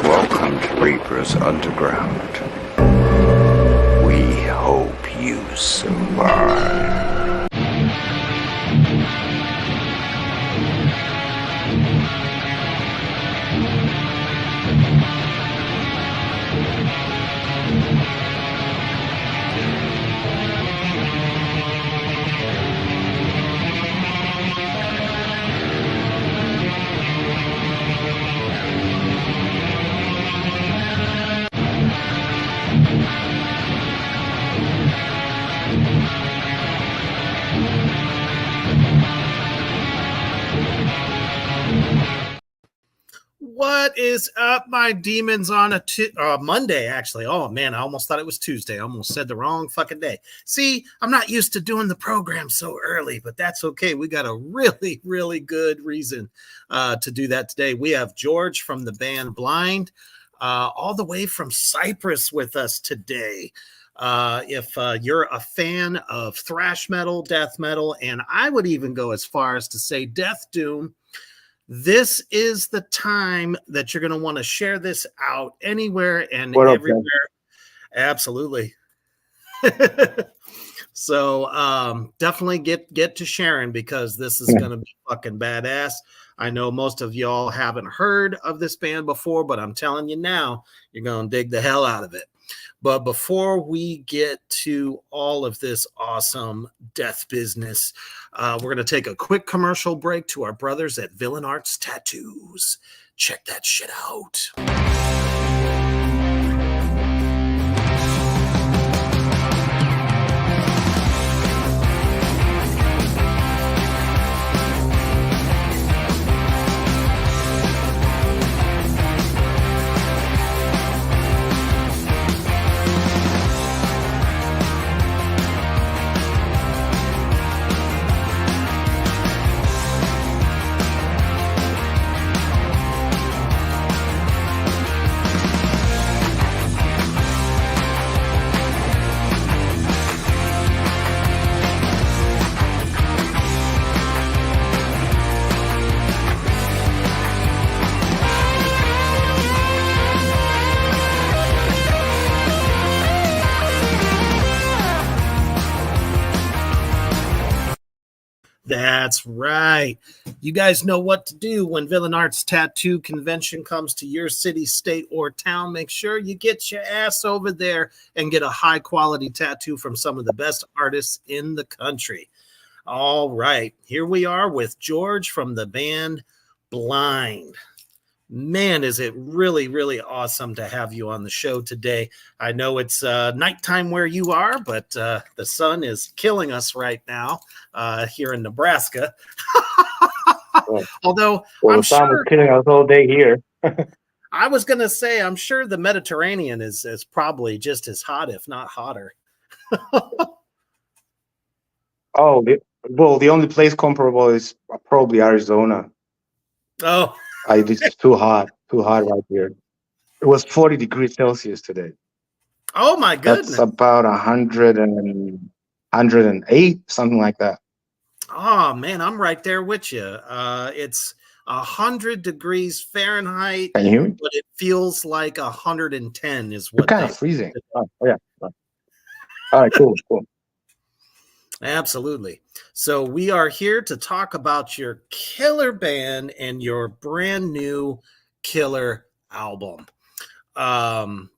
Welcome to Reaper's Underground. We hope you survive. What is up, my demons, on a Monday, actually? Oh, man, I almost thought it was Tuesday. I almost said the wrong fucking day. See, I'm not used to doing the program so early, but that's okay. We got a really, really good reason to do that today. We have George from the band Blynd, all the way from Cyprus with us today. If you're a fan of thrash metal, death metal, and I would even go as far as to say death doom, this is the time that you're going to want to share this out anywhere and everywhere. Absolutely. So definitely get to sharing, because this is going to be fucking badass. I know most of y'all haven't heard of this band before, but I'm telling you now, you're going to dig the hell out of it. But before we get to all of this awesome death business, we're going to take a quick commercial break to our brothers at Villain Arts Tattoos. Check that shit out. That's right. You guys know what to do when Villain Arts Tattoo Convention comes to your city, state, or town. Make sure you get your ass over there and get a high-quality tattoo from some of the best artists in the country. All right. Here we are with George from the band Blynd. Man, is it really, really awesome to have you on the show today. I know it's nighttime where you are, but the sun is killing us right now here in Nebraska. Although I'm the sun sure was killing us all day here. I was going to say, I'm sure the Mediterranean is probably just as hot, if not hotter. The only place comparable is probably Arizona. Oh. It's too hot right here. It was 40 degrees Celsius today. Oh my goodness. That's about 108, something like that. Oh man, I'm right there with you. It's 100 degrees Fahrenheit. Can you hear me? But it feels like 110 is what. It's kind of freezing. Oh yeah. All right, cool. Absolutely. So we are here to talk about your killer band and your brand new killer album.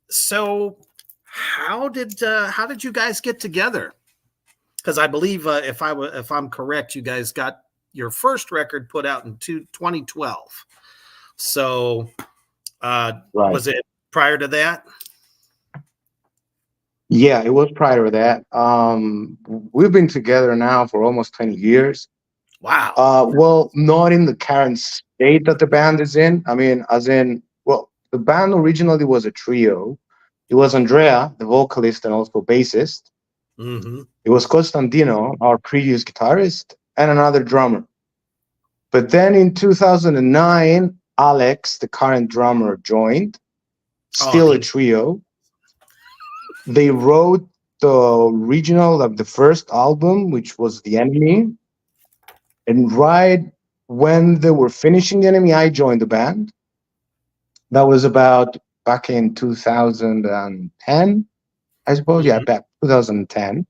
So how did you guys get together? Because I believe if I'm correct, you guys got your first record put out in 2012. So right. Was it prior to that? Yeah, it was prior to that. We've been together now for almost 20 years. Wow. Well, not in the current state that the band is in. I mean, the band originally was a trio. It was Andrea, the vocalist and also bassist. Mm-hmm. It was Costantino, our previous guitarist, and another drummer. But then in 2009, Alex, the current drummer, joined. Still a trio. They wrote the original of the first album, which was The Enemy. And right when they were finishing The Enemy, I joined the band. That was about back in 2010, I suppose. Yeah, back 2010.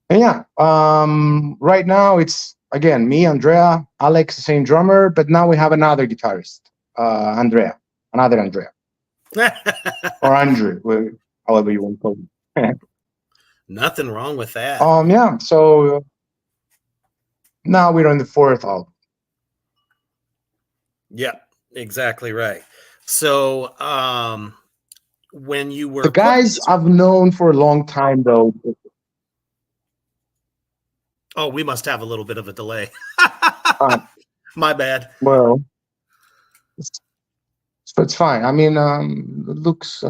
And yeah, right now it's again me, Andrea, Alex, the same drummer, but now we have another guitarist, another Andrea, or Andrew, however you want to call it. Nothing wrong with that. Yeah. So now we're on the fourth album. Yeah, exactly right. So, when you were the guys I've known for a long time, though. Oh, we must have a little bit of a delay. My bad. Well, it's fine. I mean, I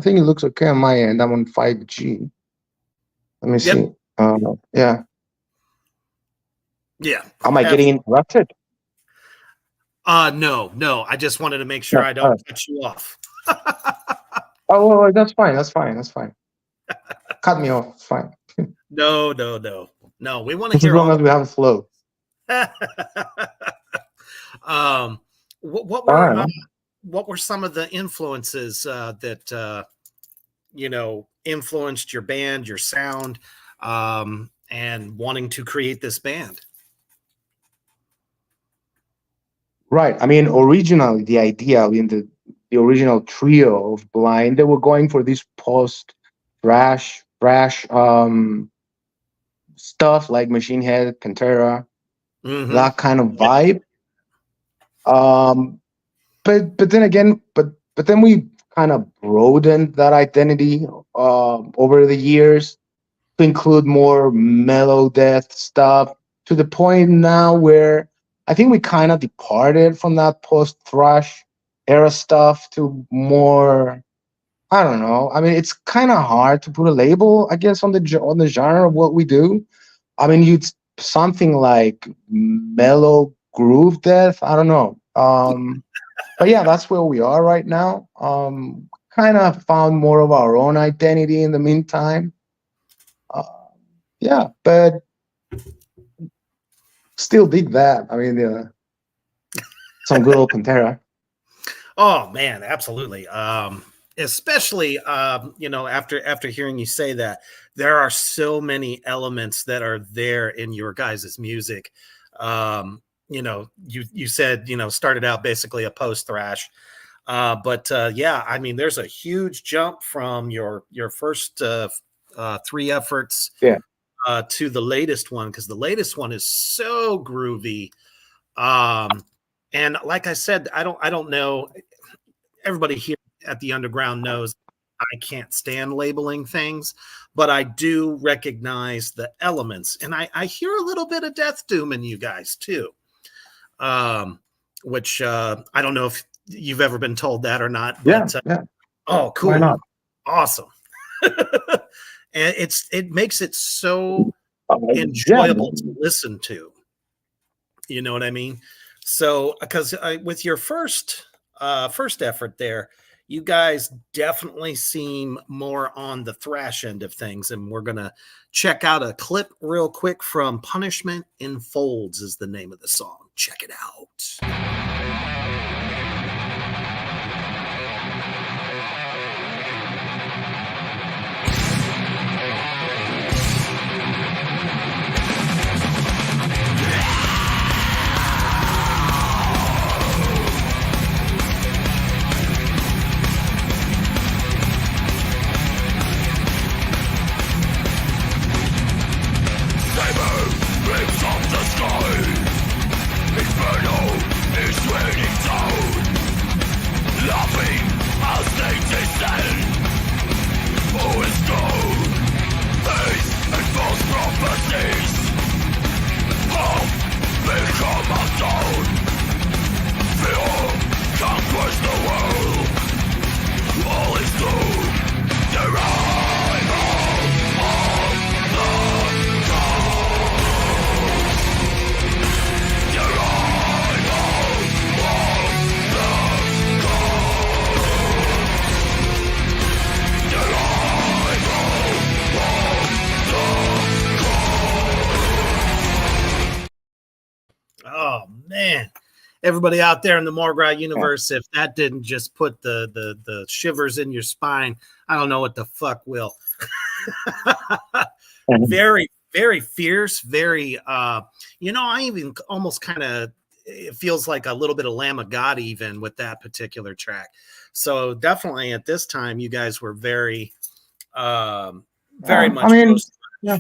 think it looks okay on my end. I'm on 5G. Let me see. Yeah. Yeah. Am I getting interrupted? No. I just wanted to make sure I don't cut you off. Oh, that's fine. Cut me off. It's fine. No. We want to hear as long as we have a flow. What were some of the influences that influenced your band, your sound, and wanting to create this band? Right. I mean, originally the idea, I mean, the original trio of Blynd, they were going for this post-thrash stuff like Machine Head, Pantera, that kind of vibe. But then again, but then we kind of broadened that identity over the years to include more mellow death stuff, to the point now where I think we kind of departed from that post-thrash era stuff to more, I don't know. I mean, it's kind of hard to put a label, I guess, on the genre of what we do. I mean, it's something like mellow groove death. I don't know. But yeah, that's where we are right now. Kind of found more of our own identity in the meantime. Yeah, but still dig that. I mean, some good old Pantera. Oh man, absolutely. Especially after hearing you say that, there are so many elements that are there in your guys' music. You said started out basically a post thrash, but I mean, there's a huge jump from your first three efforts to the latest one, because the latest one is so groovy. And like I said, I don't know. Everybody here at the Underground knows I can't stand labeling things, but I do recognize the elements, and I hear a little bit of Death Doom in you guys too. Which I don't know if you've ever been told that or not. But, yeah. Oh, cool. Why not? Awesome. And it makes it so enjoyable to listen to. You know what I mean? So, because with your first effort there, you guys definitely seem more on the thrash end of things, and we're gonna check out a clip real quick from "Punishment in Folds" is the name of the song. Check it out. Inferno is everybody out there in the Morgrat universe, if that didn't just put the shivers in your spine, I don't know what the fuck will. Very, very fierce, very I even almost kind of, it feels like a little bit of Lamb of God even with that particular track. So definitely at this time you guys were very very much close to yeah.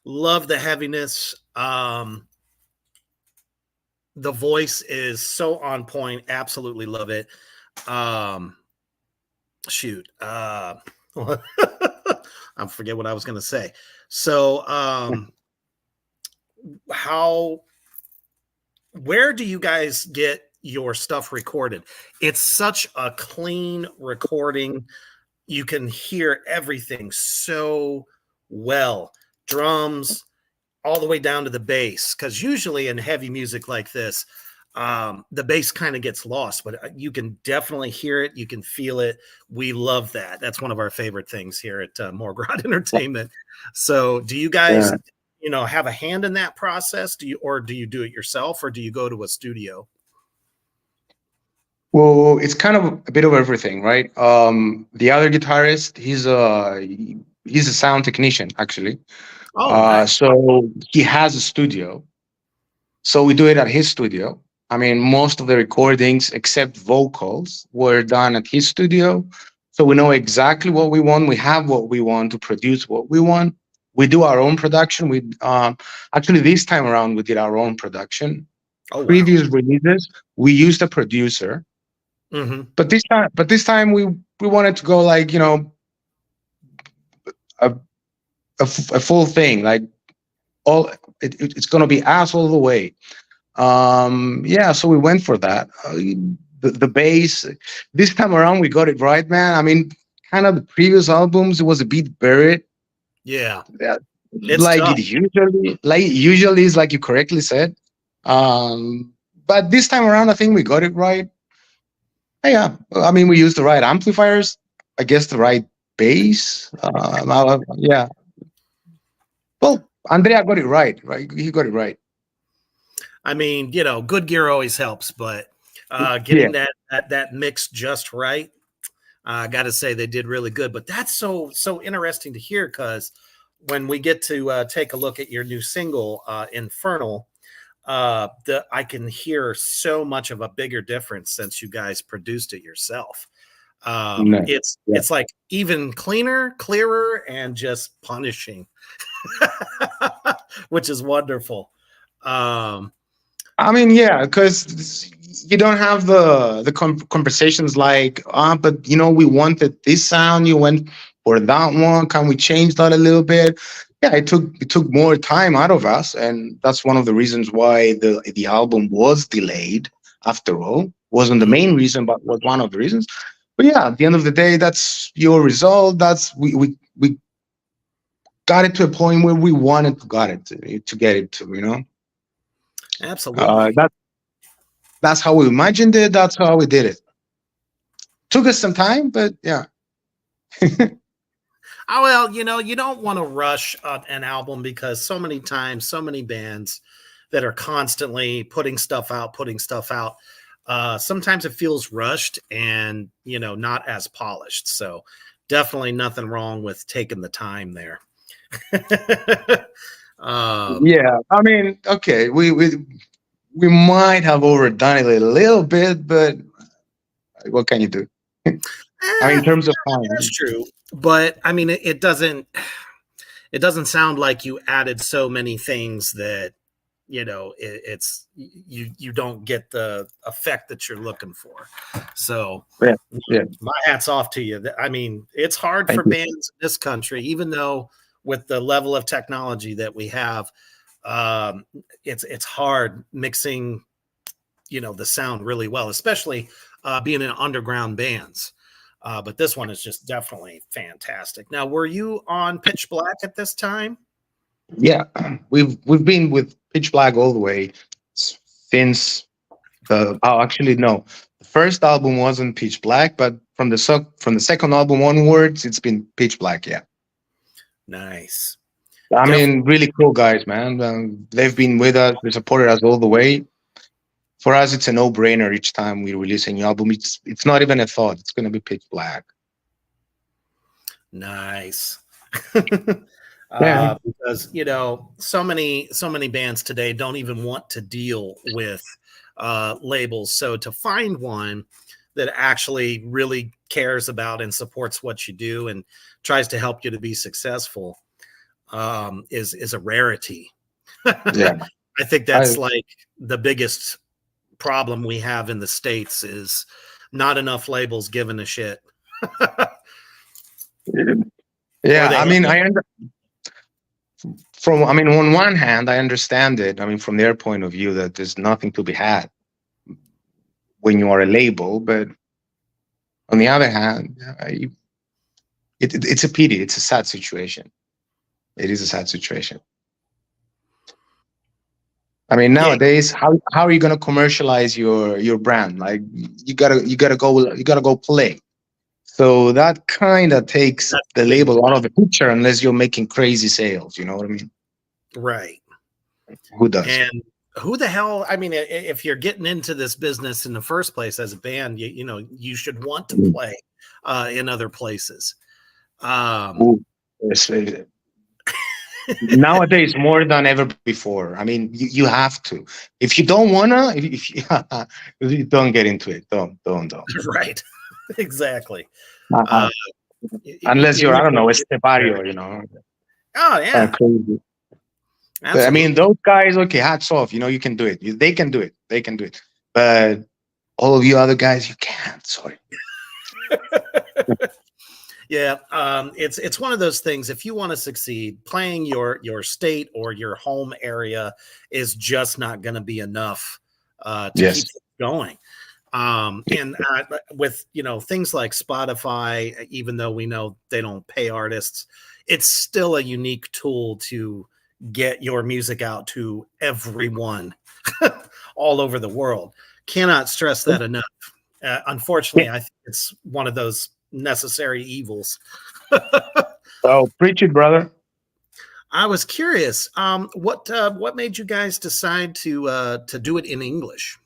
Love the heaviness. The voice is so on point. Absolutely love it. Shoot. I forget what I was going to say. So, where do you guys get your stuff recorded? It's such a clean recording. You can hear everything so well. Drums, all the way down to the bass, because usually in heavy music like this, the bass kind of gets lost, but you can definitely hear it. You can feel it. We love that. That's one of our favorite things here at Morgrat Entertainment. So do you guys, have a hand in that process? Do you do it yourself, or do you go to a studio? Well, it's kind of a bit of everything, right? The other guitarist, he's a sound technician, actually. Oh, nice. So he has a studio. So we do it at his studio. I mean, most of the recordings, except vocals, were done at his studio. So we know exactly what we want. We have what we want to produce what we want. We do our own production. We actually this time around we did our own production. Oh, wow. Previous releases we used a producer, but this time we wanted to go like a full thing, like it's going to be us all the way. So we went for that. The bass this time around we got it right, man. I mean, kind of the previous albums it was a bit buried. Yeah, it's like tough. Usually is like you correctly said. But this time around I think we got it right. Yeah, I mean we used the right amplifiers, I guess the right bass. Yeah. Well, Andrea got it right? He got it right. I mean, good gear always helps, but getting that mix just right, I got to say they did really good. But that's so interesting to hear, because when we get to take a look at your new single, Infernal, I can hear so much of a bigger difference since you guys produced it yourself. It's like even cleaner, clearer, and just punishing, which is wonderful. I mean, yeah, because you don't have the conversations like, but we wanted this sound, you went for that one. Can we change that a little bit? Yeah, it took more time out of us, and that's one of the reasons why the album was delayed. After all, wasn't the main reason, but was one of the reasons. But yeah, at the end of the day, that's your result. That's we got it to a point where we wanted to get it to. Absolutely. That's how we imagined it. That's how we did it. Took us some time, but yeah. Well, you don't want to rush an album, because so many times, so many bands that are constantly putting stuff out. Sometimes it feels rushed and, not as polished. So definitely nothing wrong with taking the time there. Yeah, I mean, okay, we might have overdone it a little bit, but what can you do? I mean, in terms of time, that's true. But I mean, it doesn't sound like you added so many things that it's you don't get the effect that you're looking for. So yeah. My hat's off to you. I mean, it's hard for bands in this country, even though with the level of technology that we have, it's hard mixing, the sound really well, especially being in underground bands. But this one is just definitely fantastic. Now, were you on Pitch Black at this time? Yeah, we've been with Pitch Black all the way since actually no, the first album wasn't Pitch Black, but from the second album onwards, it's been Pitch Black. Yeah. Nice. I Definitely. mean, really cool guys, man. They've been with us. They supported us all the way. For us, it's a no-brainer each time we release a new album. It's not even a thought. It's going to be pitch black. Nice. Yeah. Because so many bands today don't even want to deal with labels. So to find one that actually really cares about and supports what you do and tries to help you to be successful is a rarity. Yeah. I think that's like the biggest problem we have in the States is not enough labels giving a shit. Yeah, I mean, on one hand, I understand it. I mean, from their point of view, that there's nothing to be had when you are a label. But on the other hand, it's a pity. It's a sad situation. It is a sad situation. I mean, nowadays, how are you going to commercialize your brand? Like, you gotta go play. So that kind of takes the label out of the picture unless you're making crazy sales. You know what I mean? Right. Who does? And who the hell? I mean, if you're getting into this business in the first place as a band, you should want to play in other places. Nowadays, more than ever before. I mean, you have to. If you don't wanna, if you don't get into it, don't. Right. Exactly. Unless you're, I don't know, Estebario, you know. Oh yeah. Crazy. Absolutely. I mean, those guys, okay, hats off. You can do it. They can do it. They can do it. But all of you other guys, you can't. Sorry. Yeah, it's one of those things. If you want to succeed, playing your state or your home area is just not going to be enough to keep it going. And with things like Spotify, even though we know they don't pay artists, it's still a unique tool to get your music out to everyone all over the world. Cannot stress that enough. Unfortunately, I think it's one of those necessary evils. Oh, preach it, brother. I was curious, what made you guys decide to do it in English?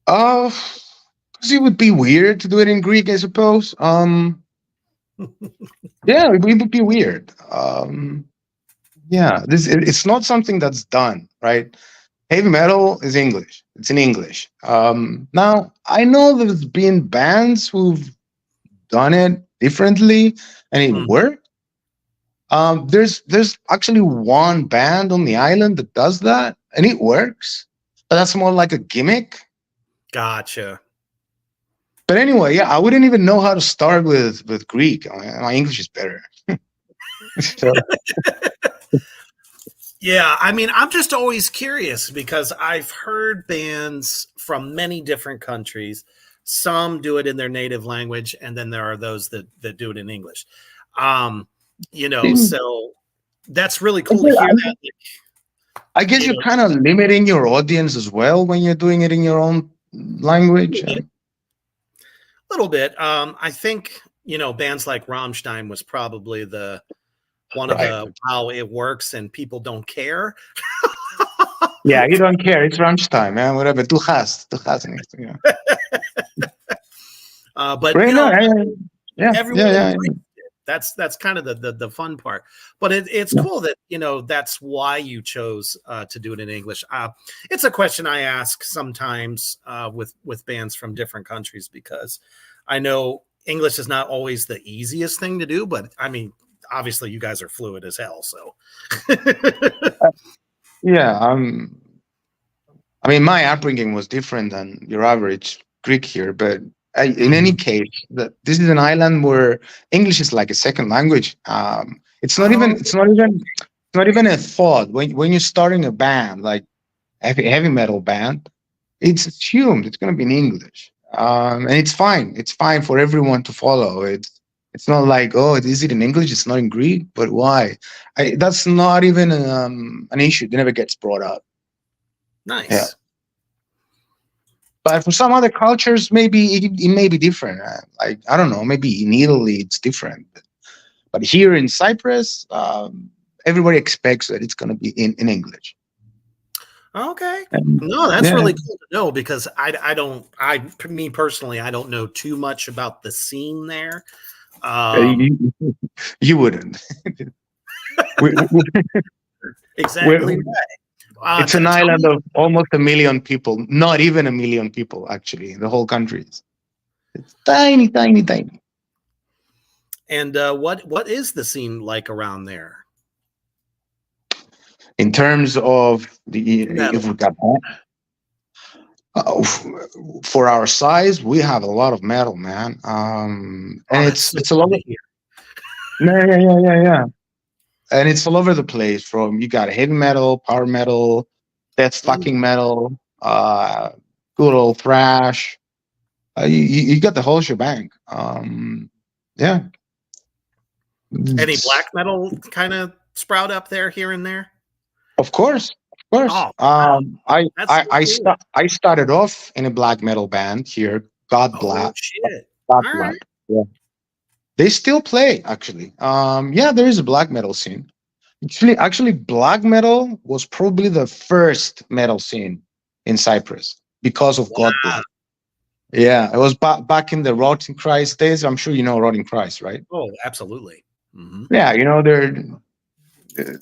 Because it would be weird to do it in Greek, I suppose. Yeah, it would be weird. Yeah, it's not something that's done, right? Heavy metal is English. It's in English. Now, I know there's been bands who've done it differently and it worked. There's actually one band on the island that does that and it works, but that's more like a gimmick. Gotcha. But anyway, yeah, I wouldn't even know how to start with Greek. My English is better. So. Yeah, I mean, I'm just always curious because I've heard bands from many different countries. Some do it in their native language, and then there are those that do it in English. So that's really cool to hear that. I guess you're kind of limiting your audience as well when you're doing it in your own language. A little bit. I think, bands like Rammstein was probably one of the how it works and people don't care. Yeah, you don't care. It's Rammstein, man. Whatever. Du hast. Yeah. But everyone that's kind of the fun part. But it's cool that that's why you chose to do it in English. It's a question I ask sometimes with bands from different countries because I know English is not always the easiest thing to do, but I mean, obviously you guys are fluid as hell. So yeah, I mean, my upbringing was different than your average Greek here, but in any case, this is an island where English is like a second language. It's not even a thought when you're starting a band like heavy metal band. It's assumed it's going to be in English, and it's fine. It's fine for everyone to follow. It's not like, oh, is it in English? It's not in Greek, but why? That's not even an issue. It never gets brought up. Nice. Yeah. But for some other cultures, maybe it may be different. Like, I don't know, maybe in Italy it's different. But here in Cyprus, everybody expects that it's going to be in English. Okay. And, No, that's yeah, really cool to know because me personally, I don't know too much about the scene there. you, you wouldn't. we, we, Exactly we, right. it's an Tell island me, of almost 1 million people, not even 1 million people, actually, in the whole country. It's tiny, tiny, tiny. and what is the scene like around there? In terms of Metal. if we got uh, for our size, we have a lot of metal, man. Oh, And that's so it's a good lot to of, hear. yeah. And it's all over the place. From you got heavy metal, power metal, death Mm. fucking metal, good old thrash. You got the whole shebang. Yeah. Any It's- black metal kind of sprout up there here and there? of course, of course. Oh, wow. That's so cool. I started off in a black metal band here. Oh shit. God All right. Black. Yeah. They still play actually. Yeah, there is a black metal scene. Actually, black metal was probably the first metal scene in Cyprus because of God Wow. Black. Yeah, it was back in the Rotting Christ days. I'm sure you know Rotting Christ, right? Oh, absolutely. Mm-hmm. Yeah,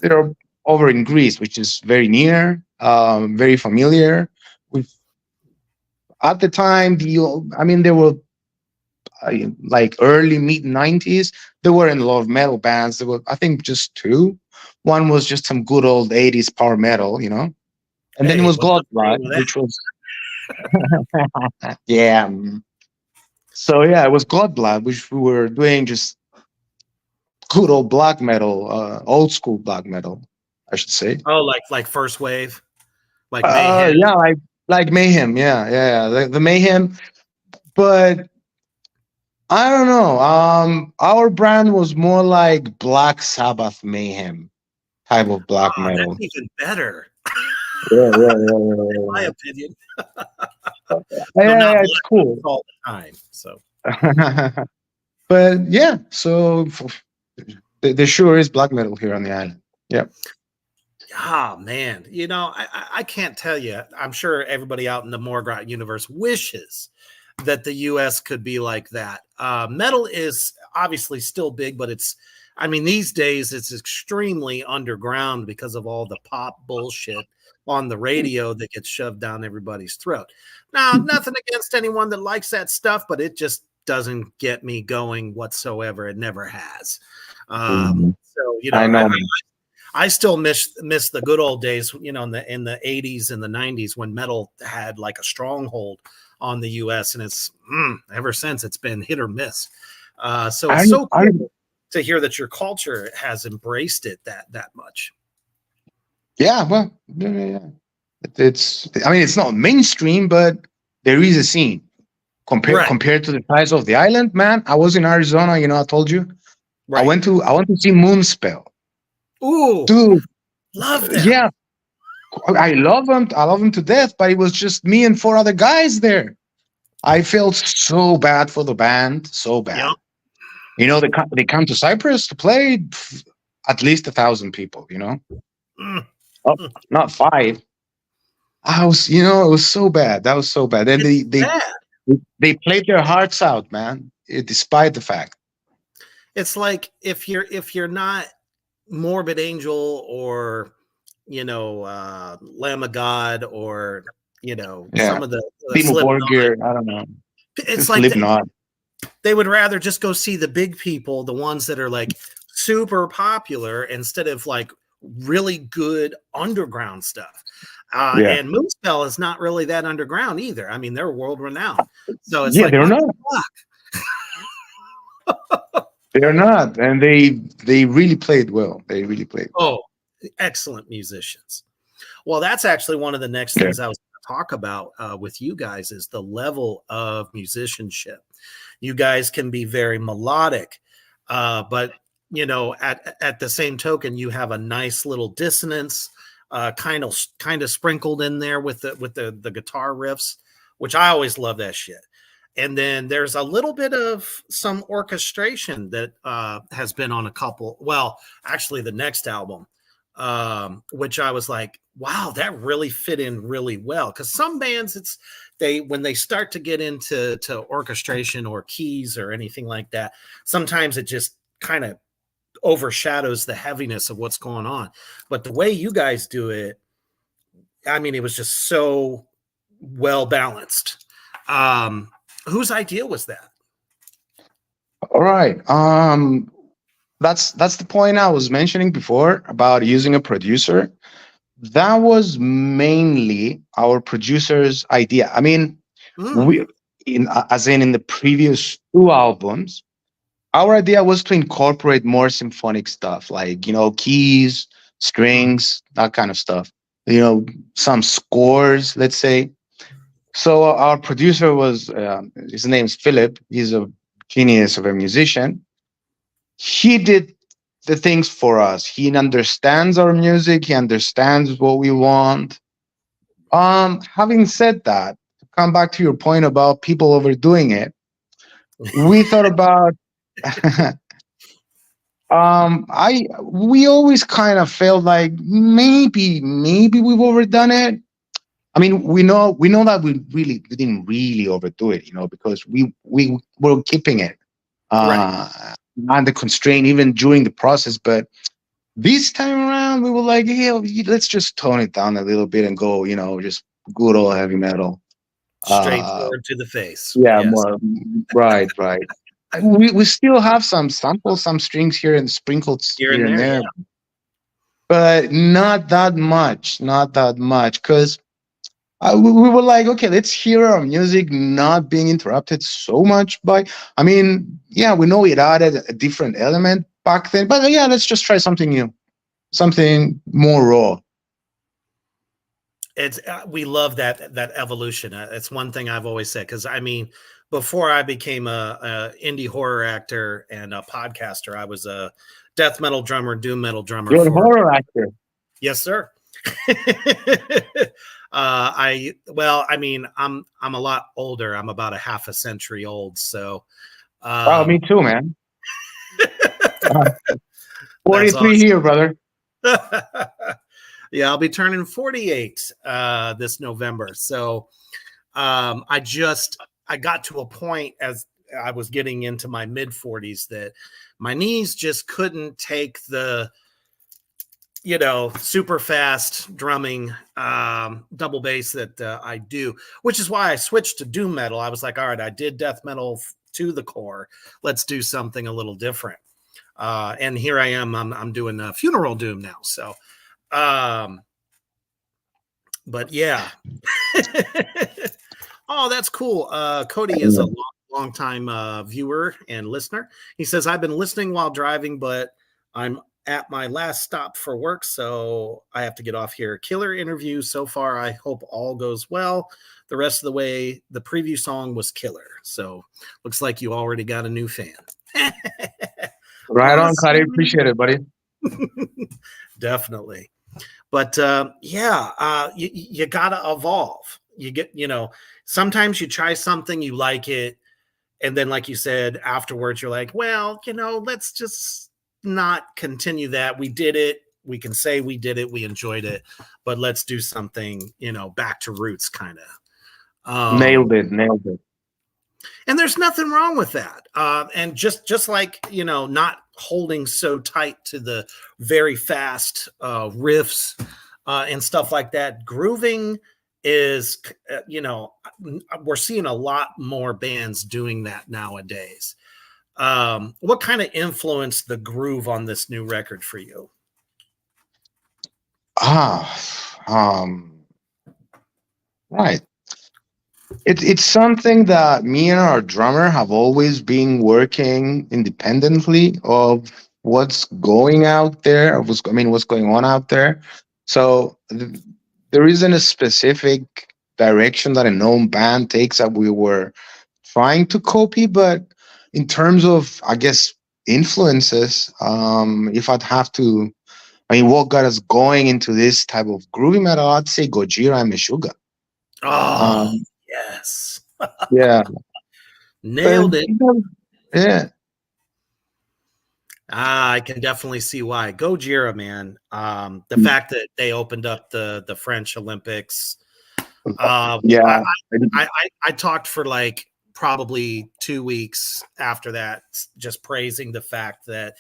they're over in Greece, which is very near, very familiar. With at the time, I mean, they were like early mid 90s. There weren't a lot of metal bands. There were, I think, just two. One was just some good old 80s power metal, and then it Hey, was what's Godblood, wrong with that? which was yeah. So yeah, it was Godblood, which we were doing just good old black metal, old school black metal, I should say. Oh, like first wave, like Mayhem. Yeah, like Mayhem, yeah, the Mayhem. But I don't know. Our brand was more like Black Sabbath Mayhem type of black Oh, that's metal. even better, in my Yeah. opinion. Though not Yeah, it's black cool. all the time. So, But yeah, so there sure is black metal here on the island. Yeah. ah, man, I can't tell you. I'm sure everybody out in the Morgrat universe wishes that the U.S. could be like that. Metal is obviously still big, but I mean, these days it's extremely underground because of all the pop bullshit on the radio that gets shoved down everybody's throat. Now, nothing against anyone that likes that stuff, but it just doesn't get me going whatsoever. It never has. Mhm. So, I know. I still miss the good old days, in the 80s and the 90s when metal had like a stronghold on the US, and it's ever since it's been hit or miss. So it's so cool to hear that your culture has embraced it that much. Yeah, well, yeah. I mean, it's not mainstream, but there is a scene Right. compared to the size of the island. Man, I was in Arizona. I told you. Right. I went to see Moonspell. Ooh, Dude, love them. yeah, I love him. I love him to death. But it was just me and four other guys there. I felt so bad for the band, so bad. Yep. They come to Cyprus to play at least 1,000 people. Mm. Oh, not five. It was so bad. That was so bad. And It's bad. they played their hearts out, man. Despite the fact. It's like if you're not Morbid Angel or Lamb of God or Yeah, some of the Timo Slipknot. Borgir. I don't know. It's like Slipknot. they would rather just go see the big people, the ones that are like super popular, instead of like really good underground stuff. Yeah. And Moonspell is not really that underground either. I mean, they're world renowned. So it's Yeah, like, they're what not. the fuck? They're not, and they really played well. They really played. Oh, excellent musicians. Well, that's actually one of the next Yeah. things I was going to talk about with you guys is the level of musicianship. You guys can be very melodic, but at the same token, you have a nice little dissonance, kind of sprinkled in there with the guitar riffs, which I always love that shit. And then there's a little bit of some orchestration that has been on a couple. Well, actually, the next album, which I was like, wow, that really fit in really well. Because some bands, when they start to get into orchestration or keys or anything like that, sometimes it just kind of overshadows the heaviness of what's going on. But the way you guys do it, I mean, it was just so well balanced. Whose idea was that? All right. That's the point I was mentioning before about using a producer. That was mainly our producer's idea. I mean, we in the previous two albums, our idea was to incorporate more symphonic stuff, like keys, strings, that kind of stuff. Some scores, let's say. So our producer was his name's Philip. He's a genius of a musician. He did the things for us. He understands our music. He understands what we want. Having said that, to come back to your point about people overdoing it, we thought about. We always kind of felt like maybe we've overdone it. I mean, we know that we didn't really overdo it, because we were keeping it under constraint even during the process. But this time around, we were like, hey, let's just tone it down a little bit and go, just good old heavy metal. Straightforward to the face. Yeah, yes. more right. We still have some samples, some strings here and sprinkled here and there, yeah. But not that much, because we were like, okay, let's hear our music not being interrupted so much by. I mean, yeah, we know it added a different element back then, but yeah, let's just try something new, something more raw. It's we love that evolution. It's one thing I've always said, because I mean, before I became a indie horror actor and a podcaster, I was a death metal drummer, doom metal drummer. You're a horror actor. Yes, sir. I mean, I'm a lot older. I'm about a half a century old. So, me too, man. 43 awesome. Here, brother. Yeah, I'll be turning 48 this November. So, I got to a point as I was getting into my mid 40s that my knees just couldn't take the super fast drumming, double bass that I do, which is why I switched to doom metal. I was like, all right, I did death metal to the core. Let's do something a little different. And here I am. I'm doing funeral doom now. So, but yeah. Oh, that's cool. Cody is a long time viewer and listener. He says, I've been listening while driving, but I'm at my last stop for work, so I have to get off here. Killer interview so far. I hope all goes well. The rest of the way, the preview song was killer. So looks like you already got a new fan. Right on, Cody. Appreciate it, buddy. Definitely. But you gotta evolve. You get, sometimes you try something, you like it, and then, like you said, afterwards you're like, well, let's just not continue that. We did it. We can say we did it. We enjoyed it, but let's do something, back to roots kind of. Nailed it. And there's nothing wrong with that. And just like, not holding so tight to the very fast riffs and stuff like that. Grooving is, we're seeing a lot more bands doing that nowadays. What kind of influenced the groove on this new record for you? Right. It's something that me and our drummer have always been working independently of what's going out there, what's going on out there. So there isn't a specific direction that a known band takes that we were trying to copy, but in terms of, I guess, influences, if I'd have to, what got us going into this type of groovy metal, I'd say Gojira and Meshuggah. Oh, yes. Yeah. Nailed it. Yeah. I can definitely see why. Gojira, man. The fact that they opened up the French Olympics. Yeah. I talked for like probably 2 weeks after that, just praising the fact that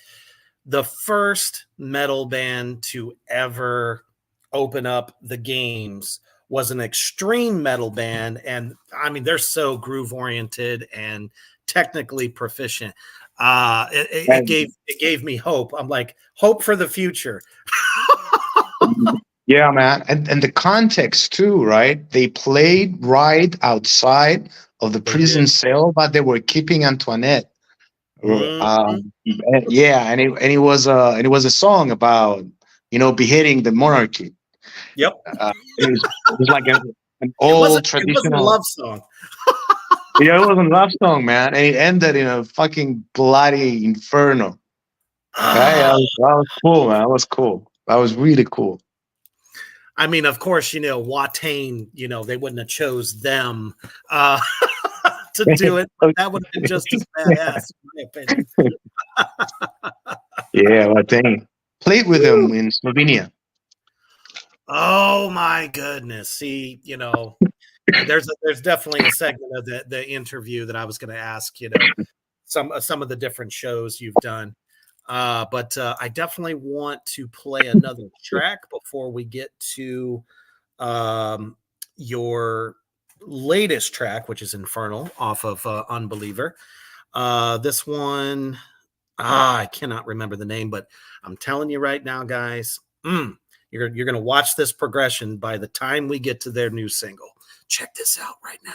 the first metal band to ever open up the games was an extreme metal band. And I mean, they're so groove oriented and technically proficient. It gave me hope. I'm like, hope for the future. Yeah, man. And the context too, right? They played right outside of the prison cell, but they were keeping Antoinette. Yeah, and it was a song about, beheading the monarchy. Yep. It was like an old traditional. It wasn't a love song. Yeah, it was a love song, man, and it ended in a fucking bloody inferno. That was cool, man. That was cool. That was really cool. I mean, of course, Watain, they wouldn't have chose them to do it. That would have been just as badass, in my opinion. Yeah, Watain. Played with them in Slovenia. Oh my goodness! See, there's definitely a segment of the interview that I was going to ask. Some of the different shows you've done. But I definitely want to play another track before we get to your latest track, which is Infernal off of Unbeliever. This one, I cannot remember the name, but I'm telling you right now, guys, you're going to watch this progression by the time we get to their new single. Check this out right now.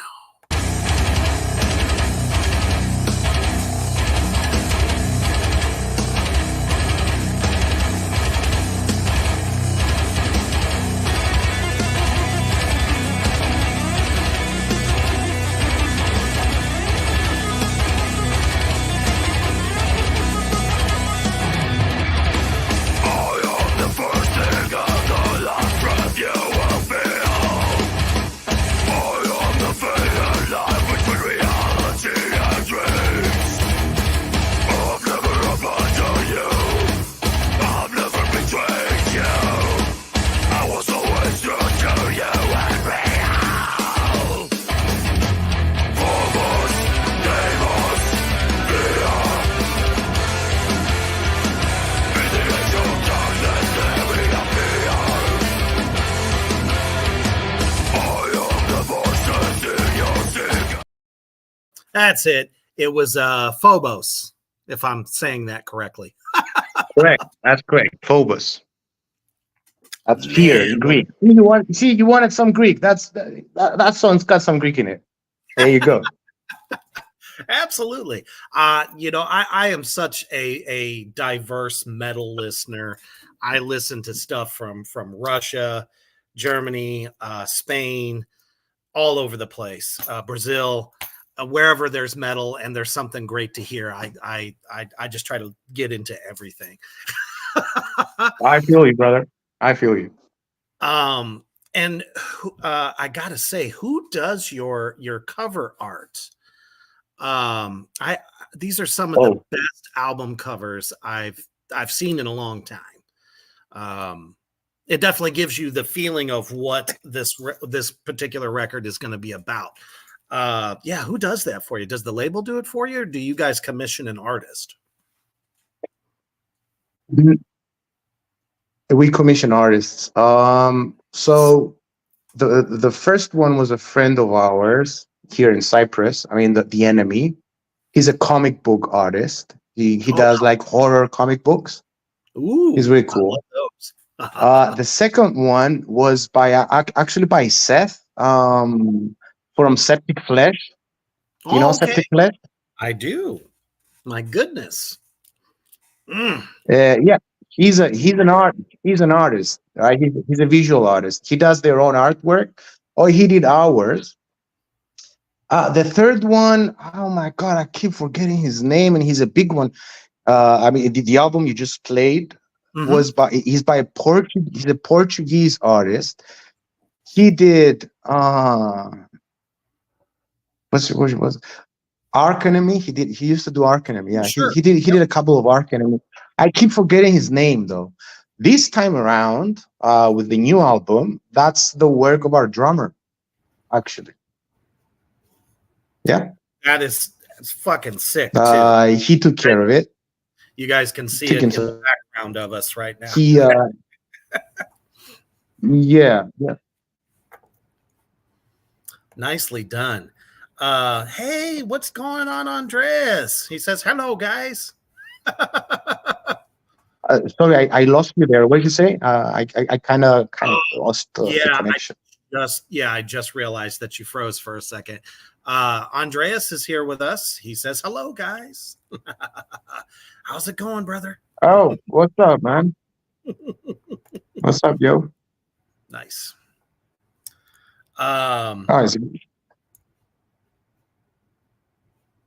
That's it. It was Phobos, if I'm saying that correctly. Correct. That's correct. Phobos. That's fear in Greek. You wanted some Greek. That song's got some Greek in it. There you go. Absolutely. I am such a diverse metal listener. I listen to stuff from Russia, Germany, Spain, all over the place, Brazil. Wherever there's metal and there's something great to hear, I just try to get into everything. I feel you, brother. I feel you. And I gotta say, who does your cover art? These are some of the best album covers I've seen in a long time. It definitely gives you the feeling of what this particular record is going to be about. Who does that for you? Does the label do it for you, or do you guys commission an artist? We commission artists. So the first one was a friend of ours here in Cyprus. I mean, the enemy. He's a comic book artist. He does like horror comic books. Ooh, he's really cool. The second one was by Seth. From Septic Flesh. You know Septic Flesh? I do. My goodness. Yeah, he's an artist, right? He's a visual artist. He does their own artwork, or he did ours. The third one, oh my god, I keep forgetting his name, and he's a big one. I mean, the album you just played he's a Portuguese artist. He did what was Ark Enemy. He used to do Ark Enemy. Yeah, Sure. he did a couple of Ark Enemy. I keep forgetting his name though. This time around, with the new album, that's the work of our drummer, actually. Yeah. It's fucking sick too. He took care of it. You guys can see Took it in him the background of us right now. He yeah. Nicely done. Hey, what's going on, Andreas? He says, hello, guys. Sorry, I lost you there. What did you say? I kind of lost the connection. I just realized that you froze for a second. Andreas is here with us. He says, hello, guys. How's it going, brother? Oh, what's up, man? What's up, yo? Nice.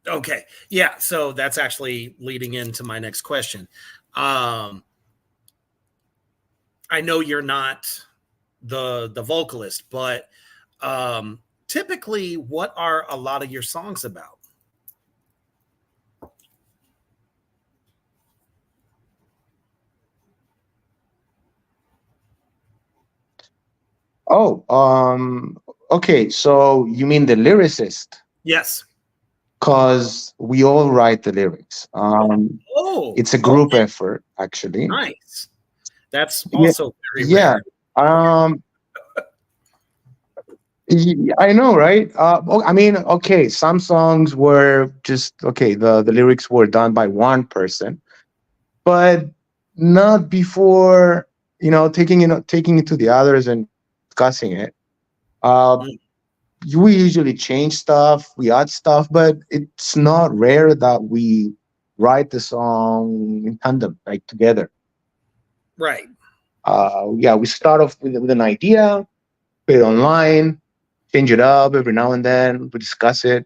Okay. Yeah. So that's actually leading into my next question. I know you're not the vocalist, but typically, what are a lot of your songs about? Oh, okay. So you mean the lyricist? Yes. Because we all write the lyrics. It's a group effort, actually. Nice. That's also very rare. I know, right? I mean, okay, some songs were just the lyrics were done by one person, but not before taking it to the others and discussing it. We usually change stuff, we add stuff, but it's not rare that we write the song in tandem, like together. Right. We start off with an idea, put it online, change it up every now and then, we discuss it.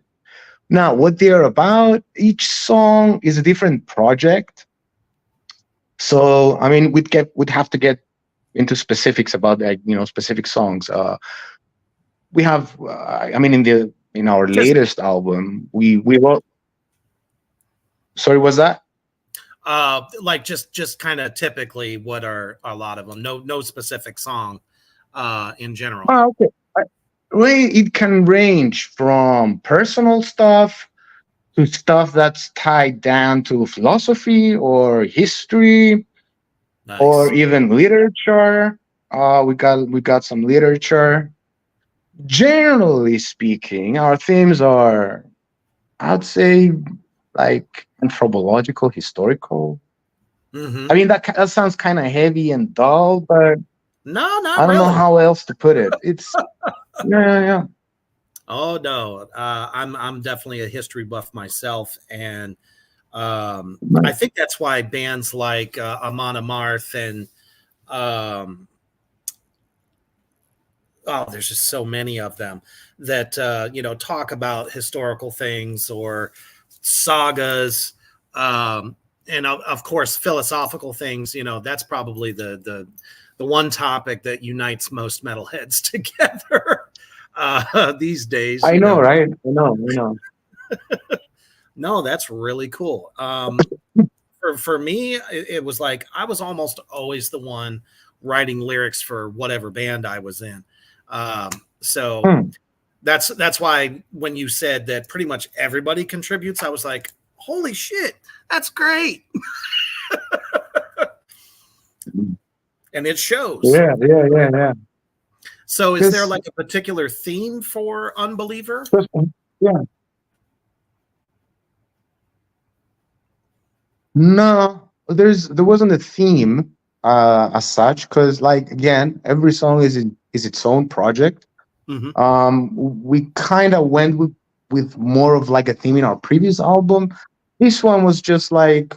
Now, what they're about, each song is a different project. So, I mean, we'd have to get into specifics about specific songs. We have, in our latest album, we wrote. Sorry, what's that? Like just kind of typically, what are a lot of them? No specific song, in general. Oh, okay. It can range from personal stuff to stuff that's tied down to philosophy or history, or even literature. We got some literature. Generally speaking, our themes are, I'd say, like anthropological, historical. Mm-hmm. I mean, that sounds kind of heavy and dull, but I don't know how else to put it. It's yeah. Oh no, I'm definitely a history buff myself, and I think that's why bands like Amon Amarth and there's just so many of them that talk about historical things or sagas, and of course philosophical things. That's probably the one topic that unites most metalheads together these days. I know, right? I know. No, that's really cool. For me, it was like I was almost always the one writing lyrics for whatever band I was in. That's why when you said that pretty much everybody contributes, I was like, holy shit, that's great. And it shows. Yeah. So is there like a particular theme for Unbeliever? Yeah. No, there wasn't a theme as such, because like again, every song is its own project. Mm-hmm. We kind of went with more of like a theme in our previous album. This one was just like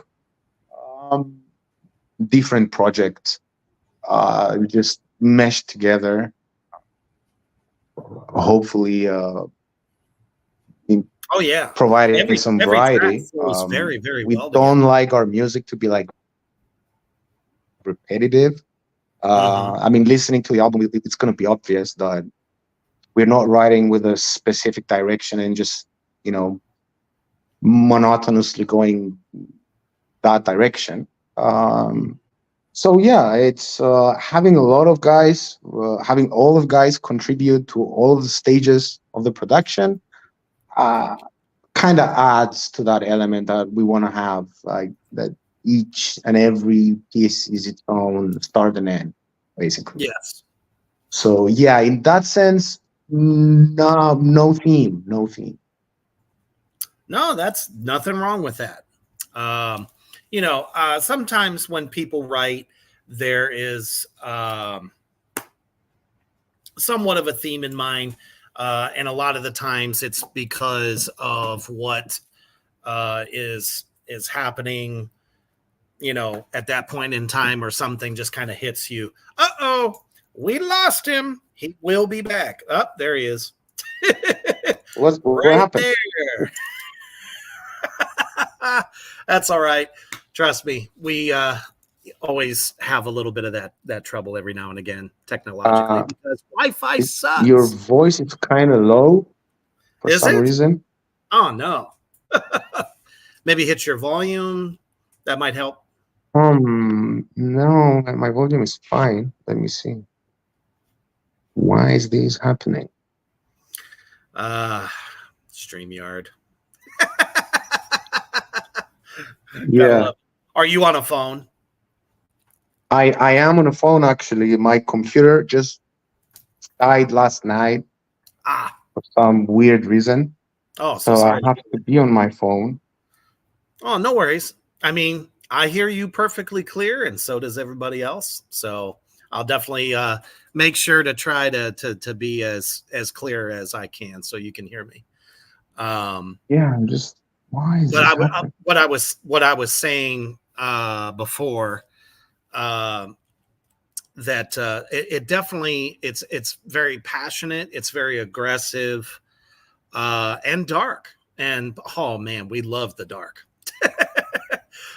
different projects just meshed together. Hopefully, providing some variety. Very, very we well don't like our music to be like repetitive. I mean, listening to the album, it's going to be obvious that we're not writing with a specific direction and just monotonously going that direction. So yeah, it's having a lot of guys, having all of guys contribute to all of the stages of the production, kind of adds to that element that we want to have, like that each and every piece is its own start and end, basically. Yes. So yeah, in that sense, no theme, no theme. No, that's nothing wrong with that. Sometimes when people write, there is somewhat of a theme in mind. And a lot of the times it's because of what is happening, at that point in time, or something just kind of hits you. Uh-oh, we lost him. He will be back. Oh, there he is. What right happened? There. That's all right. Trust me. We always have a little bit of that trouble every now and again technologically because Wi-Fi sucks. Your voice is kind of low for some reason. Oh no. Maybe hit your volume. That might help. No, my volume is fine. Let me see. Why is this happening? StreamYard. Yeah. Are you on a phone? I am on a phone actually. My computer just died last night for some weird reason. Oh, so I have to be on my phone. Oh, no worries. I mean, I hear you perfectly clear, and so does everybody else. So I'll definitely make sure to try to be as clear as I can, so you can hear me. Yeah, I'm just why is this happening? What I was saying before, that it definitely it's very passionate, it's very aggressive, and dark. And oh man, we love the dark.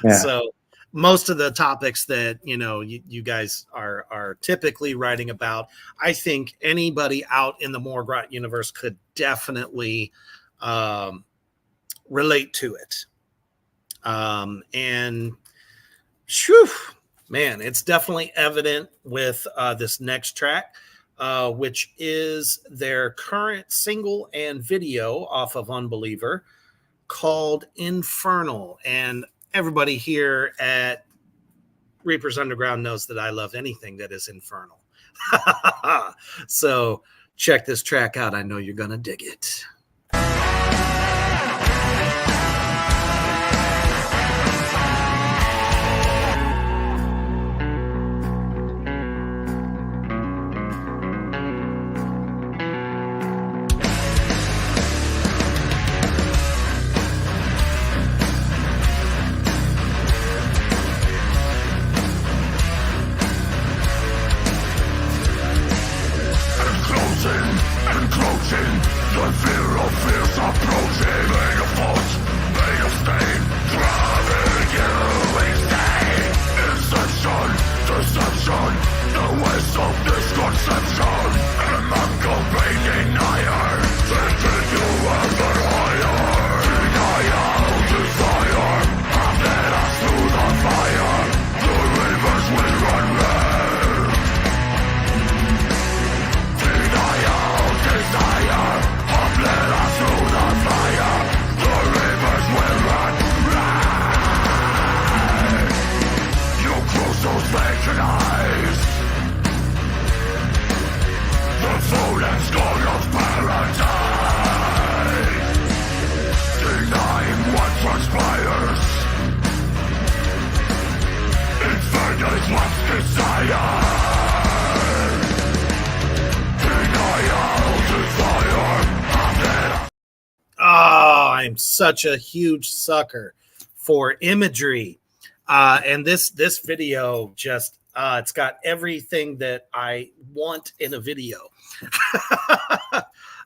Yeah. So most of the topics that you guys are typically writing about, I think anybody out in the Morgrot universe could definitely relate to it. And whew, man, it's definitely evident with this next track, which is their current single and video off of Unbeliever, called Infernal. And everybody here at Reapers Underground knows that I love anything that is infernal. So check this track out. I know you're going to dig it. I'm such a huge sucker for imagery. And this video just, it's got everything that I want in a video.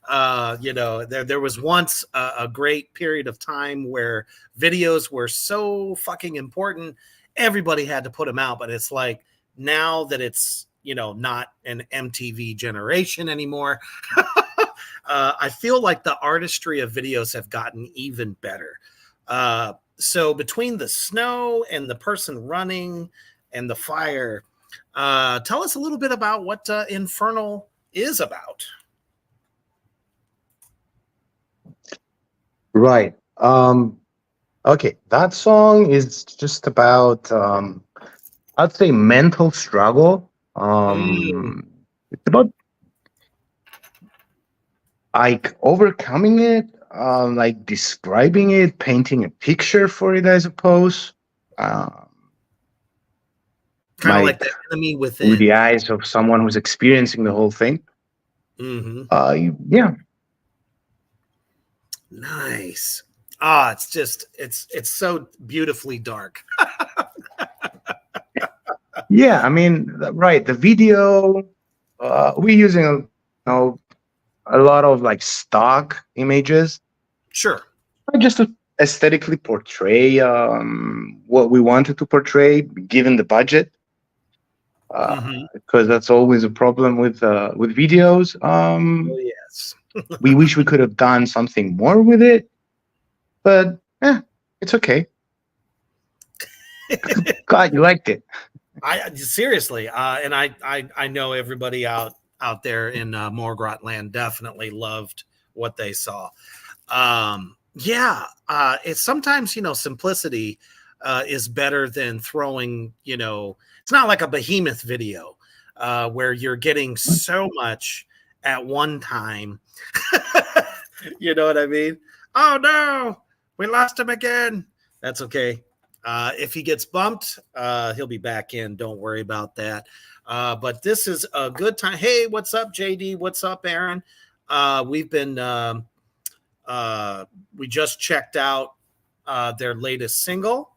There was once a great period of time where videos were so fucking important, everybody had to put them out. But it's like now that it's, not an MTV generation anymore, I feel like the artistry of videos have gotten even better. So between the snow and the person running and the fire, tell us a little bit about what Infernal is about. Right. Okay, that song is just about I'd say mental struggle. It's about like overcoming it, like describing it, painting a picture for it, I suppose. Kind of like Like the enemy with within. the eyes of someone who's experiencing the whole thing. Yeah. Nice. Ah, it's just it's so beautifully dark. Yeah, I mean, right. The video, we're using a lot of like stock images, Sure. just to aesthetically portray what we wanted to portray, given the budget. Because that's always a problem with videos. Oh, yes. We wish we could have done something more with it, but it's okay. God, you liked it. I seriously, and I know everybody out there in Morgrot land definitely loved what they saw. It's sometimes simplicity is better than throwing. It's not like a behemoth video where you're getting so much at one time. You know what I mean? Oh no, we lost him again. That's okay. If he gets bumped, he'll be back in. Don't worry about that. But this is a good time. Hey, what's up, JD? What's up, Aaron? We've been, we just checked out their latest single,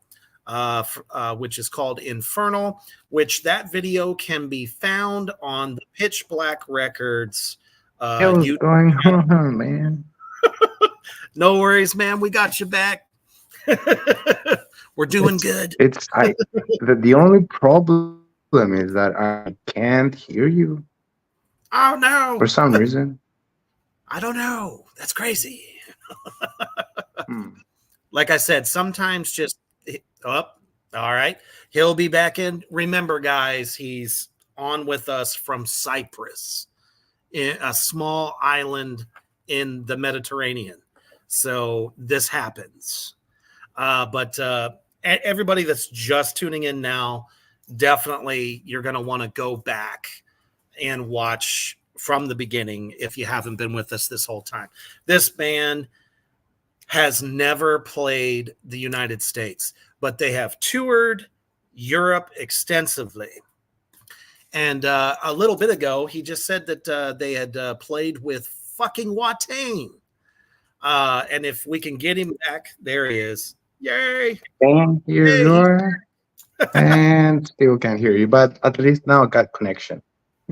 which is called Infernal, which that video can be found on the Pitch Black Records. What's going on, man? No worries, man. We got you back. We're doing good. The only problem is that I can't hear you. Oh no! For some reason. I don't know. That's crazy. Like I said, sometimes just up. All right. He'll be back in. Remember, guys, he's on with us from Cyprus, a small island in the Mediterranean. So this happens. But everybody that's just tuning in now, definitely you're going to want to go back and watch from the beginning if you haven't been with us this whole time. This band has never played the United States, but they have toured Europe extensively. And a little bit ago, he just said that they had played with fucking Watain. And if we can get him back, there he is. Yay! Can't hear you, and still can't hear you, but at least now I got connection.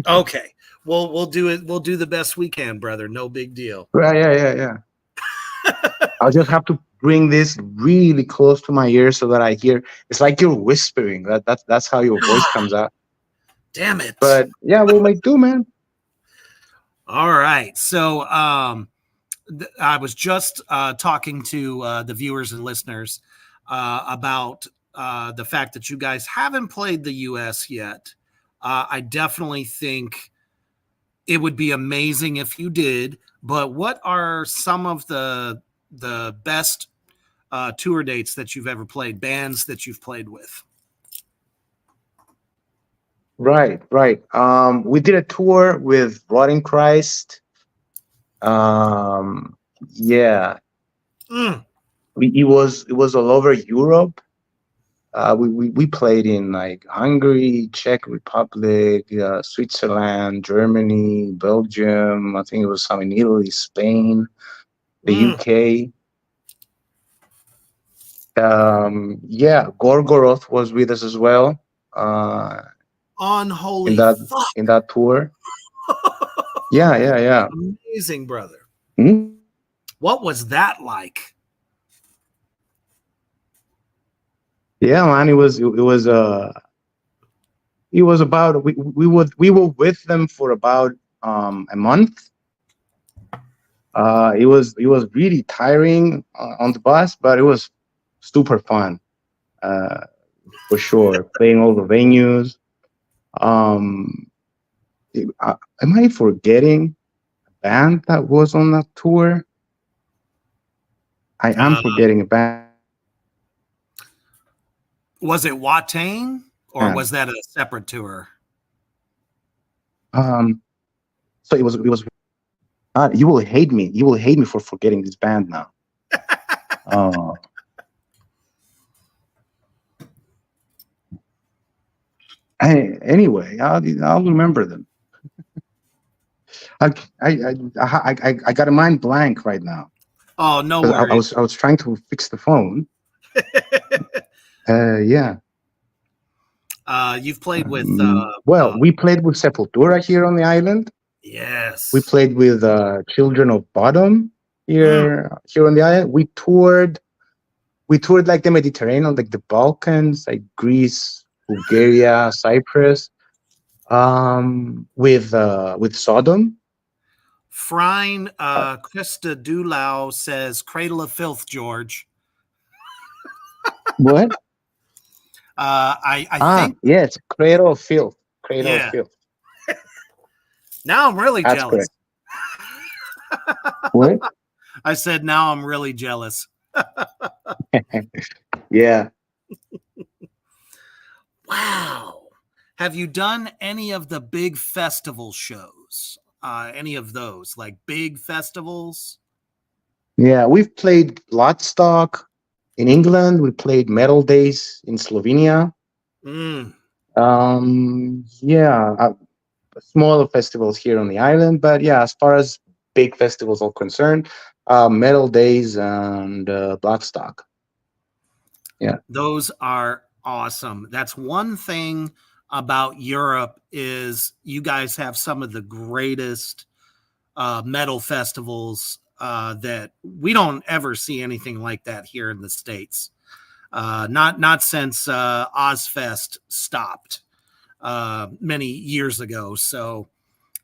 Okay, we'll do it. We'll do the best we can, brother. No big deal. Right? Yeah. I'll just have to bring this really close to my ear so that I hear. It's like you're whispering. That's how your voice comes out. Damn it! But yeah, we'll make do, man. All right, so I was just talking to the viewers and listeners about the fact that you guys haven't played the U.S. yet. I definitely think it would be amazing if you did. But what are some of the best tour dates that you've ever played, bands that you've played with? Right. We did a tour with Rotting Christ. Yeah. It was all over Europe. We played in like Hungary, Czech Republic, Switzerland, Germany, Belgium. I think it was some in Italy, Spain, the UK. Yeah, Gorgoroth was with us as well. Unholy in that tour. Yeah. Amazing, brother. Mm-hmm. What was that like? Yeah, man, it was about we were with them for about a month. It was really tiring on the bus, but it was super fun, for sure. Playing all the venues. Um, am I forgetting a band that was on that tour? I am Uh, forgetting a band. was it Watain or was that a separate tour? So it was. You will hate me. You will hate me for forgetting this band now. Uh, anyway, I'll remember them. I I got a mind blank right now Oh, no because worries. I was trying to fix the phone. Yeah. You've played with Well, we played with Sepultura here on the island. We yes. played with Children of Bodom Mm. here on the island. We toured like the Mediterranean, like the Balkans, like Greece, Bulgaria, Cyprus. With Sodom. Frine Uh, Krista Dulau says Cradle of Filth, George. what? I think Yes, Cradle of Filth. Cradle of yeah. Filth. Now I'm really That's jealous. correct. What? I said now I'm really jealous. Yeah. Wow. Have you done any of the big festival shows? Any of those, like big festivals? Yeah, we've played Bloodstock in England. We played Metal Days in Slovenia. Mm. Yeah, smaller festivals here on the island, but yeah, as far as big festivals are concerned, Metal Days and Bloodstock. Yeah. Those are awesome. That's one thing about Europe is you guys have some of the greatest metal festivals that we don't ever see anything like that here in the States. Not since Ozfest stopped many years ago. So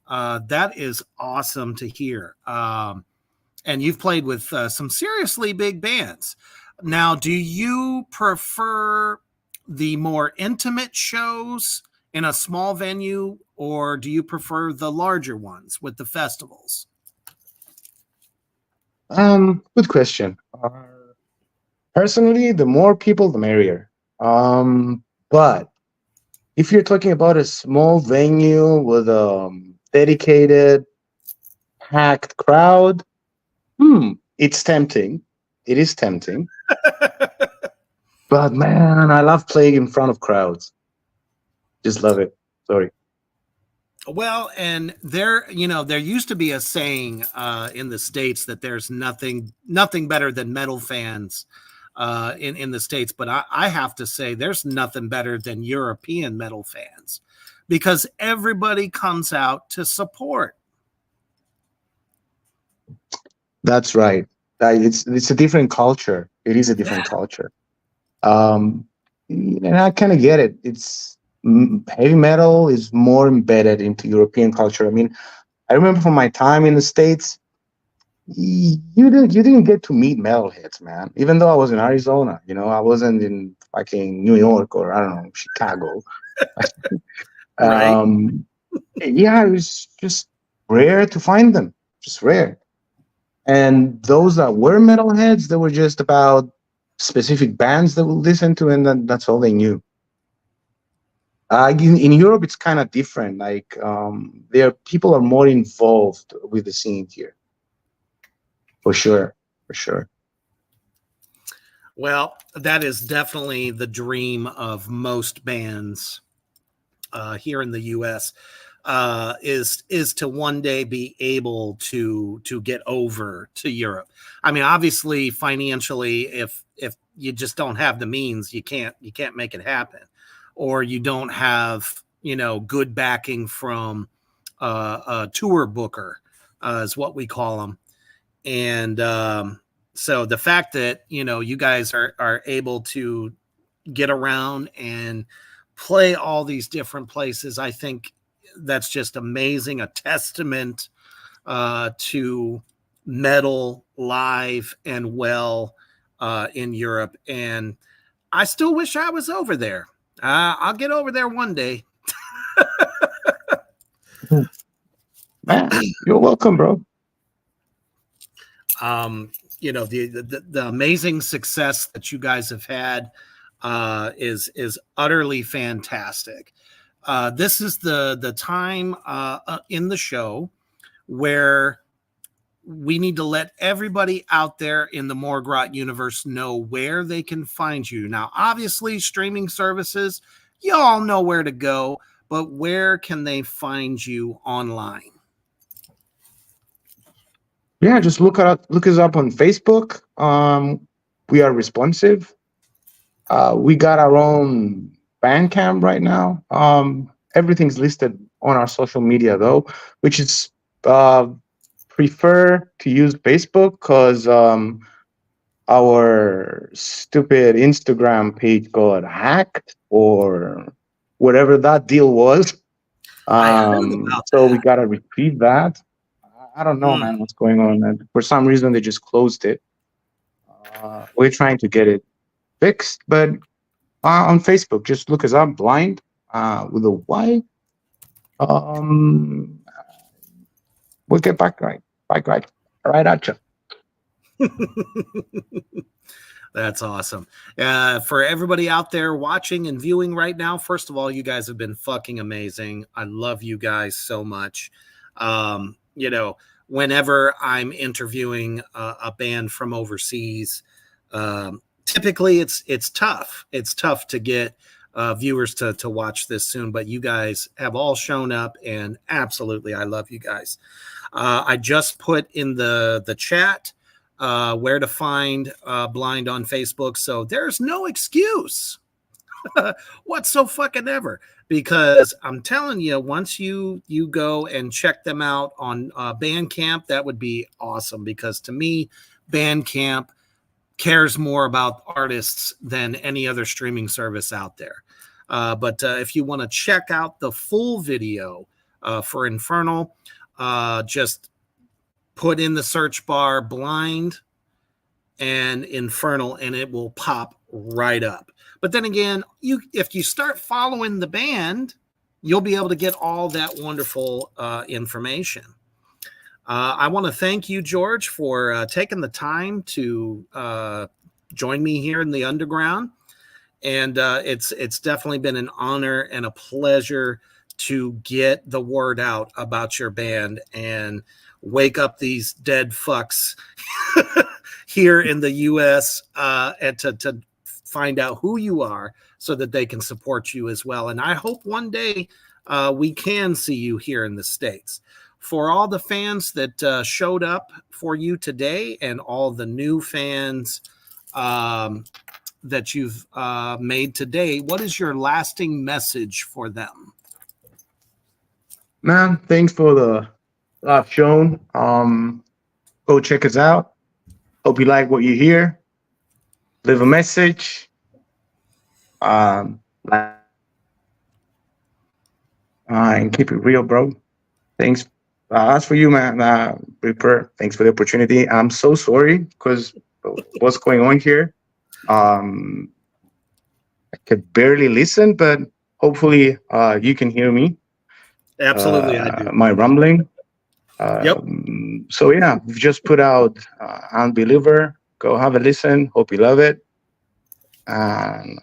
that is awesome to hear. And you've played with some seriously big bands. Now, do you prefer the more intimate shows in a small venue, or do you prefer the larger ones with the festivals? Good question. Personally, the more people, the merrier. But if you're talking about a small venue with a dedicated, packed crowd, it's tempting. It is tempting. But man, I love playing in front of crowds. Just love it. Sorry. Well, and there used to be a saying in the States that there's nothing better than metal fans in the States. But I have to say there's nothing better than European metal fans because everybody comes out to support. That's right. It's a different culture. It is a Yeah. different culture. Um, and I kind of get it. It's heavy metal is more embedded into European culture. I mean, I remember from my time in the States, you didn't get to meet metalheads, man. Even though I was in Arizona, I wasn't in fucking New York or I don't know Chicago. Right. Yeah, it was just rare to find them, just rare. And those that were metalheads, they were just about specific bands that we listen to, and that's all they knew. In Europe, it's kind of different. Like there, people are more involved with the scene here, for sure, for sure. Well, that is definitely the dream of most bands here in the U.S. Is to one day be able to get over to Europe. I mean, obviously, financially, if you just don't have the means, you can't make it happen, or you don't have good backing from a tour booker, is what we call them, and so the fact that you guys are able to get around and play all these different places, I think that's just amazing. A testament to metal live and well in Europe, and I still wish I was over there. I'll get over there one day. Man, you're welcome, bro. The amazing success that you guys have had is utterly fantastic. This is the time in the show where we need to let everybody out there in the Morgrot universe know where they can find you. Now, obviously, streaming services, you all know where to go, but where can they find you online? Yeah, just look us up on Facebook. We are responsive. We got our own Bandcamp right now. Everything's listed on our social media though, which is prefer to use Facebook because our stupid Instagram page got hacked or whatever that deal was. I heard about So that. we gotta retrieve that. I don't know, man, what's going on. And for some reason, they just closed it. We're trying to get it fixed, but on Facebook, just look us up, Blynd, with a Y. We'll get back right at you. That's awesome. For everybody out there watching and viewing right now, first of all, you guys have been fucking amazing. I love you guys so much. Whenever I'm interviewing a band from overseas, typically it's tough. It's tough to get viewers to watch this soon, but you guys have all shown up, and absolutely, I love you guys. I just put in the chat where to find Blynd on Facebook, so there's no excuse whatsoever, because I'm telling you, once you go and check them out on Bandcamp, that would be awesome, because to me, Bandcamp cares more about artists than any other streaming service out there. But if you want to check out the full video for Infernal, just put in the search bar Blynd and Infernal, and it will pop right up. But then again, if you start following the band, you'll be able to get all that wonderful information. I want to thank you, George, for taking the time to join me here in the underground. And it's definitely been an honor and a pleasure to get the word out about your band and wake up these dead fucks here in the U.S. And to find out who you are so that they can support you as well. And I hope one day we can see you here in the States. For all the fans that showed up for you today and all the new fans that you've made today, what is your lasting message for them? Man, thanks for the love shown. Go check us out. Hope you like what you hear. Leave a message. And keep it real, bro. Thanks. As for you, man, Reaper, thanks for the opportunity. I'm so sorry because what's going on here. I could barely listen, but hopefully you can hear me. Absolutely, I do. My rumbling. Yep. So yeah, we've just put out Unbeliever. Go have a listen. Hope you love it. And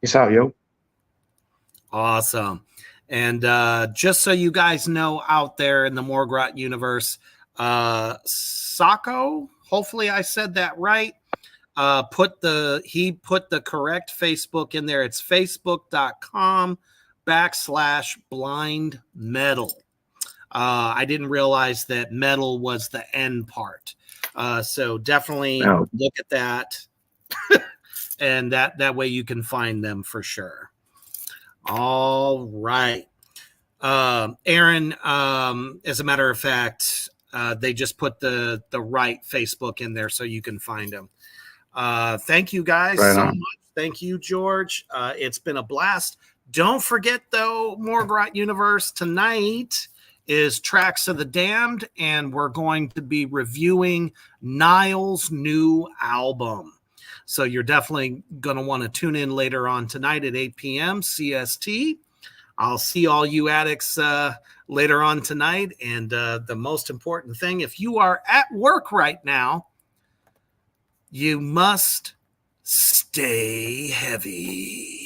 peace out, yo. Awesome. And just so you guys know out there in the Morgrot universe, Sako, hopefully I said that right, put the correct Facebook in there. It's facebook.com/Blynd Metal. I didn't realize that metal was the end part. So definitely look at that. And that way you can find them for sure. All right. Aaron, as a matter of fact, they just put the right Facebook in there so you can find them. Thank you guys so much. Thank you, George. It's been a blast. Don't forget, though, Morgrot Universe, tonight is Tracks of the Damned, and we're going to be reviewing Niall's new album. So you're definitely going to want to tune in later on tonight at 8 p.m. CST. I'll see all you addicts later on tonight. And the most important thing, if you are at work right now, you must stay heavy.